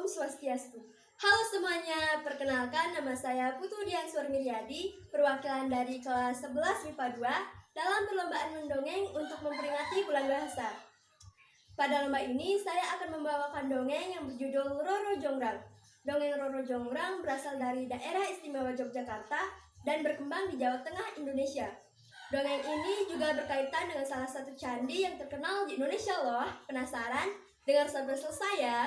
Swastiastu. Halo semuanya, perkenalkan nama saya Putu Dian Suarmiryadi, perwakilan dari kelas 11 MIPA 2 dalam perlombaan mendongeng untuk memperingati bulan bahasa. Pada lomba ini saya akan membawakan dongeng yang berjudul Roro Jonggrang. Dongeng Roro Jonggrang berasal dari daerah istimewa Yogyakarta dan berkembang di Jawa Tengah, Indonesia. Dongeng ini juga berkaitan dengan salah satu candi yang terkenal di Indonesia loh. Penasaran? Dengar sampai selesai ya.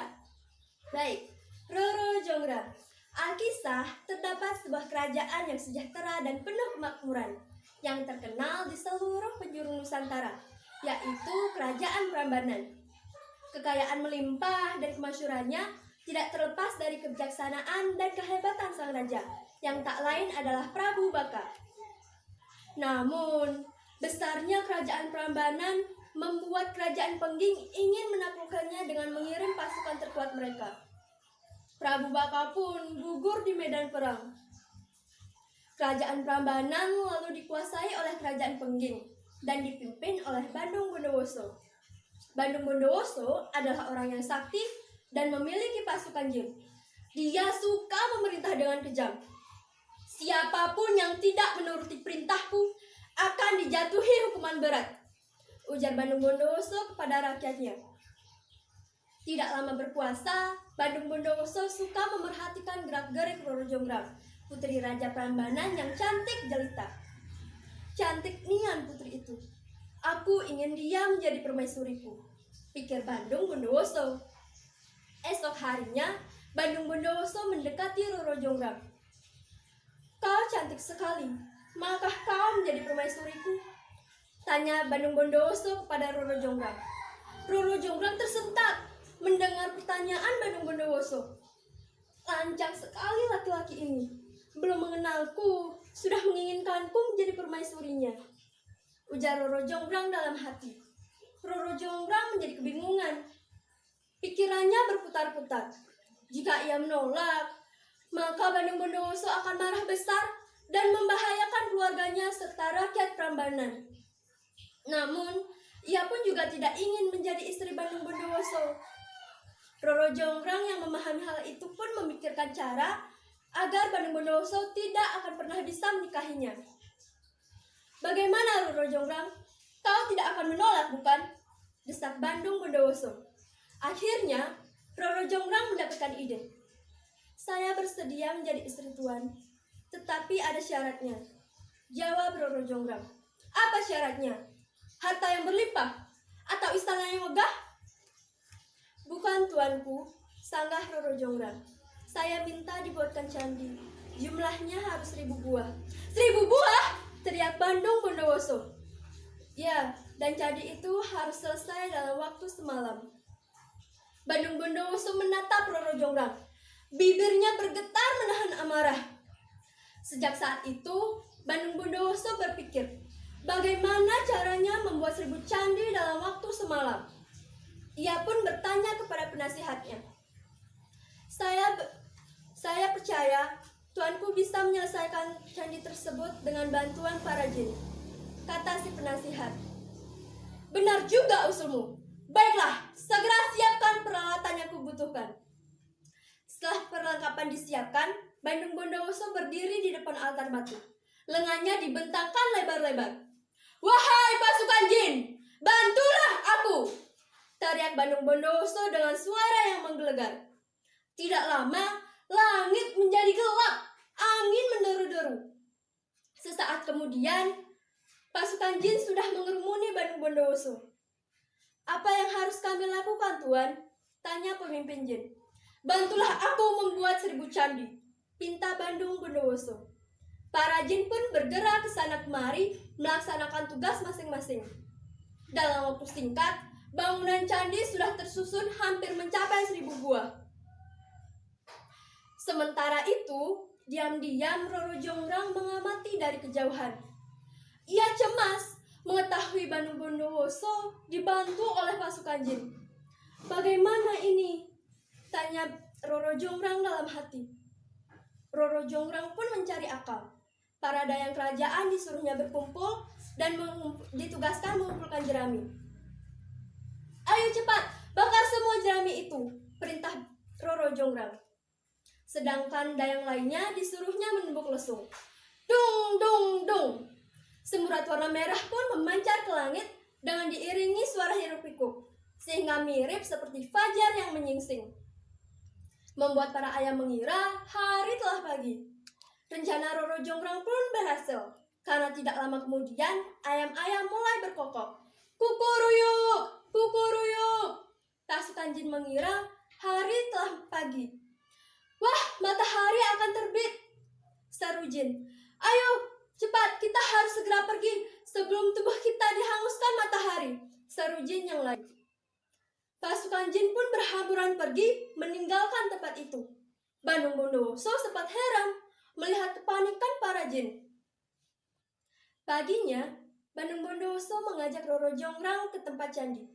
Baik, Roro Jonggrang. Alkisah, terdapat sebuah kerajaan yang sejahtera dan penuh kemakmuran yang terkenal di seluruh penjuru Nusantara, yaitu Kerajaan Prambanan. Kekayaan melimpah dan kemasyurannya tidak terlepas dari kebijaksanaan dan kehebatan sang raja, yang tak lain adalah Prabu Baka. Namun, besarnya Kerajaan Prambanan membuat Kerajaan Pengging ingin menaklukkannya dengan mengirim pasukan terkuat mereka. Prabu Baka pun gugur di medan perang. Kerajaan Prambanan lalu dikuasai oleh Kerajaan Pengging dan dipimpin oleh Bandung Bondowoso. Bandung Bondowoso adalah orang yang sakti dan memiliki pasukan jin. Dia suka memerintah dengan kejam. Siapapun yang tidak menuruti perintahku akan dijatuhi hukuman berat, ujar Bandung Bondowoso kepada rakyatnya. Tidak lama berkuasa, Bandung Bondowoso suka memerhatikan gerak-gerik Roro Jonggrang, putri Raja Prambanan yang cantik jelita. Cantik nian putri itu. Aku ingin dia menjadi permaisuriku, pikir Bandung Bondowoso. Esok harinya, Bandung Bondowoso mendekati Roro Jonggrang. Kau cantik sekali, maukah kau menjadi permaisuriku? Tanya Bandung Bondowoso kepada Roro Jonggrang. Roro Jonggrang tersentak mendengar pertanyaan Bandung Bondowoso. Lancang sekali laki-laki ini. Belum mengenalku, sudah menginginkanku menjadi permaisurinya, ujar Roro Jonggrang dalam hati. Roro Jonggrang menjadi kebingungan. Pikirannya berputar-putar. Jika ia menolak, maka Bandung Bondowoso akan marah besar dan membahayakan keluarganya serta rakyat Prambanan. Namun, ia pun juga tidak ingin menjadi istri Bandung Bondowoso. Roro Jonggrang yang memahami hal itu pun memikirkan cara agar Bandung Bondowoso tidak akan pernah bisa menikahinya. Bagaimana Roro Jonggrang? Kau tidak akan menolak, bukan? Desak Bandung Bondowoso. Akhirnya, Roro Jonggrang mendapatkan ide. Saya bersedia menjadi istri tuan, tetapi ada syaratnya, jawab Roro Jonggrang. Apa syaratnya? Harta yang berlimpah? Atau istana yang megah? Bukan tuanku, sanggah Roro Jonggrang. Saya minta dibuatkan candi. Jumlahnya harus 1000 buah. 1000 buah? Teriak Bandung Bondowoso. Ya, dan candi itu harus selesai dalam waktu semalam. Bandung Bondowoso menatap Roro Jonggrang. Bibirnya bergetar menahan amarah. Sejak saat itu, Bandung Bondowoso berpikir, bagaimana caranya membuat 1000 candi dalam waktu semalam. Ia pun bertanya kepada penasihatnya. Saya percaya tuanku bisa menyelesaikan candi tersebut dengan bantuan para jin, kata si penasihat. Benar juga usulmu. Baiklah, segera siapkan peralatan yang kubutuhkan. Setelah perlengkapan disiapkan, Bandung Bondowoso berdiri di depan altar batu. Lengannya dibentangkan lebar-lebar. Wahai pasukan jin, bantulah aku! Teriak Bandung Bondowoso dengan suara yang menggelegar. Tidak lama, langit menjadi gelap, angin menderu-deru. Sesaat kemudian, pasukan jin sudah mengerumuni Bandung Bondowoso. Apa yang harus kami lakukan, Tuan? Tanya pemimpin jin. Bantulah aku membuat 1000 candi, pinta Bandung Bondowoso. Para jin pun bergerak ke sana kemari melaksanakan tugas masing-masing. Dalam waktu singkat, bangunan candi sudah tersusun hampir mencapai 1000 buah. Sementara itu, diam-diam Roro Jonggrang mengamati dari kejauhan. Ia cemas mengetahui Bandung Bondowoso dibantu oleh pasukan jin. Bagaimana ini? Tanya Roro Jonggrang dalam hati. Roro Jonggrang pun mencari akal. Para dayang kerajaan disuruhnya berkumpul dan ditugaskan mengumpulkan jerami. Ayo cepat, bakar semua jerami itu, perintah Roro Jonggrang. Sedangkan dayang lainnya disuruhnya menembuk lesung. Dung, dung, dung. Semburat warna merah pun memancar ke langit dengan diiringi suara hiruk-pikuk, sehingga mirip seperti fajar yang menyingsing. Membuat para ayam mengira hari telah pagi. Rencana Roro Jonggrang pun berhasil, karena tidak lama kemudian ayam-ayam mulai berkokok. Kukuruyuk, kukuruyuk. Pasukan jin mengira hari telah pagi. Wah, matahari akan terbit, seru jin. Ayo, cepat, kita harus segera pergi sebelum tubuh kita dihanguskan matahari, seru jin yang lain. Pasukan jin pun berhamburan pergi meninggalkan tempat itu. Bandung Bondowoso sempat heran melihat kepanikan para jin. Paginya, Bandung Bondowoso mengajak Roro Jonggrang ke tempat candi.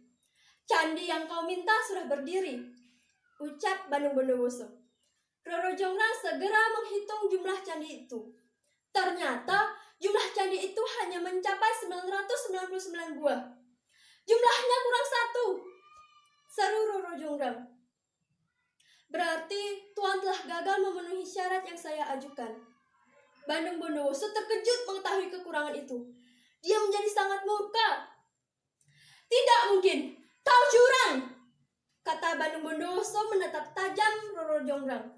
Candi yang kau minta sudah berdiri, ucap Bandung Bondowoso. Roro Jonggrang segera menghitung jumlah candi itu. Ternyata jumlah candi itu hanya mencapai 999 buah. Jumlahnya kurang satu, seru Roro Jonggrang. Berarti Tuan telah gagal memenuhi syarat yang saya ajukan. Bandung Bondowoso terkejut mengetahui kekurangan itu. Dia menjadi sangat murka. Tidak mungkin, kau curang, kata Bandung Bondowoso menatap tajam Roro Jonggrang.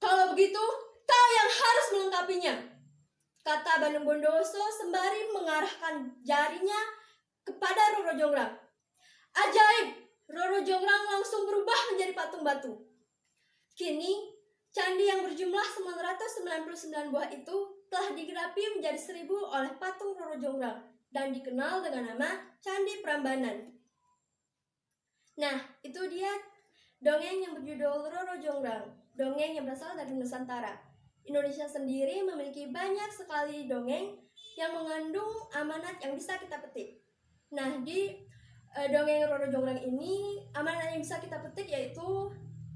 Kalau begitu, kau yang harus melengkapinya, kata Bandung Bondowoso sembari mengarahkan jarinya kepada Roro Jonggrang. Ajaib! Roro Jonggrang langsung berubah menjadi patung batu. Kini, candi yang berjumlah 999 buah itu telah digenapi menjadi 1000 oleh patung Roro Jonggrang dan dikenal dengan nama Candi Prambanan. Nah, itu dia dongeng yang berjudul Roro Jonggrang, dongeng yang berasal dari Nusantara. Indonesia sendiri memiliki banyak sekali dongeng yang mengandung amanat yang bisa kita petik. Nah, di dongeng Roro Jonggrang ini, amanat yang bisa kita petik yaitu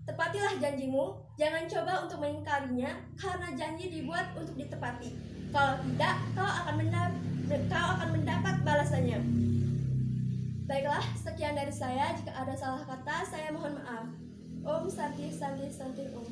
tepatilah janjimu, jangan coba untuk mengingkarinya, karena janji dibuat untuk ditepati. Kalau tidak, kau akan mendapat balasannya. Baiklah, sekian dari saya. Jika ada salah kata, saya mohon maaf. Om Santi Santi Santi Om.